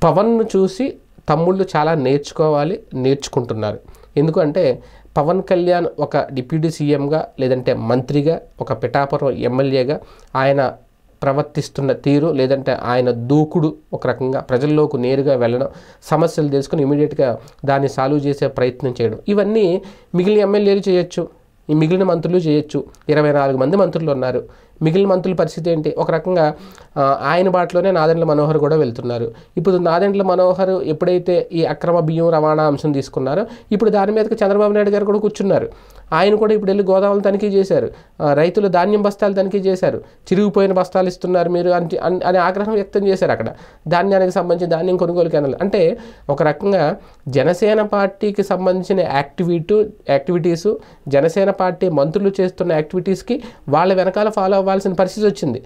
పవన్ను చూసి తమ్ముళ్ళు చాలా నేర్చుకుంటున్నారు. ఎందుకంటే పవన్ కళ్యాణ్ ఒక డిప్యూటీ సీఎంగా లేదంటే మంత్రిగా ఒక పిఠాపురం ఎమ్మెల్యేగా ఆయన ప్రవర్తిస్తున్న తీరు లేదంటే ఆయన దూకుడు ఒక రకంగా ప్రజల్లోకి నేరుగా వెళ్ళడం, సమస్యలు తెలుసుకుని ఇమీడియట్గా దాన్ని సాల్వ్ చేసే ప్రయత్నం చేయడం, ఇవన్నీ మిగిలిన ఎమ్మెల్యేలు చేయొచ్చు, ఈ మిగిలిన మంత్రులు చేయొచ్చు. 24 మంది మంత్రులు ఉన్నారు. మిగిలిన మంత్రుల పరిస్థితి ఏంటి? ఒక రకంగా ఆయన బాటలోనే నాదెండ్ల మనోహర్ కూడా వెళ్తున్నారు. ఇప్పుడు నాదెండ్ల మనోహర్ ఎప్పుడైతే ఈ అక్రమ బియ్యం రవాణా అంశం తీసుకున్నారో ఇప్పుడు దాని మీదకి చంద్రబాబు నాయుడు గారు కూడా కూర్చున్నారు. ఆయన కూడా ఇప్పుడు వెళ్ళి గోదాములు తనిఖీ చేశారు, రైతులు ధాన్యం బస్తాలు తనిఖీ చేశారు, చిరిగిపోయిన బస్తాలు ఇస్తున్నారు మీరు అని ఆగ్రహం వ్యక్తం చేశారు. అక్కడ ధాన్యానికి సంబంధించి ధాన్యం కొనుగోలు కేంద్రాలు అంటే ఒక రకంగా జనసేన పార్టీకి సంబంధించిన యాక్టివిటీసు జనసేన పార్టీ మంత్రులు చేస్తున్న యాక్టివిటీస్కి వాళ్ళ వెనకాల ఫాలో అవ్వాల్సిన పరిస్థితి వచ్చింది.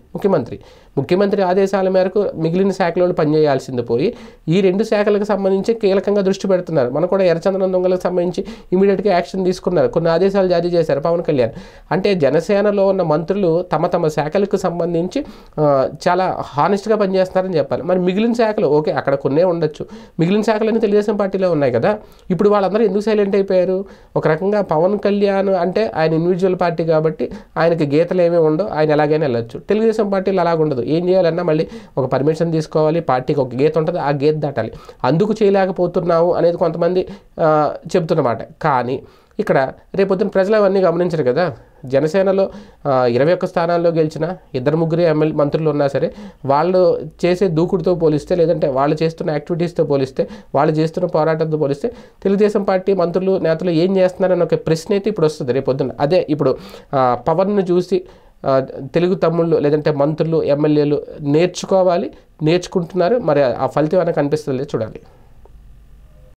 ముఖ్యమంత్రి ఆదేశాల మేరకు మిగిలిన శాఖలలో పనిచేయాల్సింది పోయి ఈ 2 శాఖలకు సంబంధించి కీలకంగా దృష్టి పెడుతున్నారు. మనం కూడా ఎర్రచందనం దొంగలకు సంబంధించి ఇమీడియట్గా యాక్షన్ తీసుకున్నారు, కొన్ని ఆదేశాలు జారీ చేశారు పవన్ కళ్యాణ్. అంటే జనసేనలో ఉన్న మంత్రులు తమ శాఖలకు సంబంధించి చాలా హానెస్ట్గా పనిచేస్తున్నారని చెప్పాలి. మరి మిగిలిన శాఖలు ఓకే అక్కడ కొన్నే ఉండొచ్చు, మిగిలిన శాఖలన్నీ తెలుగుదేశం పార్టీలో ఉన్నాయి కదా. ఇప్పుడు వాళ్ళందరూ ఎందుకు సైలెంట్ అయిపోయారు? ఒక రకంగా పవన్ కళ్యాణ్ అంటే ఆయన ఇండివిజువల్ పార్టీ కాబట్టి ఆయనకి గీతలు ఏమీ ఉండవు, ఆయన ఎలాగైనా వెళ్ళొచ్చు. తెలుగుదేశం పార్టీలు అలాగుండదు, ఏం చేయాలన్నా మళ్ళీ ఒక పర్మిషన్ తీసుకోవాలి, పార్టీకి ఒక గీత ఉంటుంది, ఆ గీత దాటాలి. అందుకు చేయలేకపోతున్నావు అనేది కొంతమంది చెబుతున్నమాట. కానీ ఇక్కడ రేపొద్దున ప్రజలు అవన్నీ గమనించరు కదా. జనసేనలో 21 స్థానాల్లో గెలిచిన 2-3 మంత్రులు ఉన్నా సరే వాళ్ళు చేసే దూకుడుతో పోలిస్తే లేదంటే వాళ్ళు చేస్తున్న యాక్టివిటీస్తో పోలిస్తే వాళ్ళు చేస్తున్న పోరాటంతో పోలిస్తే తెలుగుదేశం పార్టీ మంత్రులు నేతలు ఏం చేస్తున్నారని ఒక ప్రశ్న అయితే ఇప్పుడు వస్తుంది రేపొద్దున. అదే ఇప్పుడు పవన్ను చూసి తెలుగు తమ్ముళ్ళు లేదంటే మంత్రులు ఎమ్మెల్యేలు నేర్చుకుంటున్నారు. మరి ఆ ఫలితం ఏమైనా కనిపిస్తుంది చూడాలి.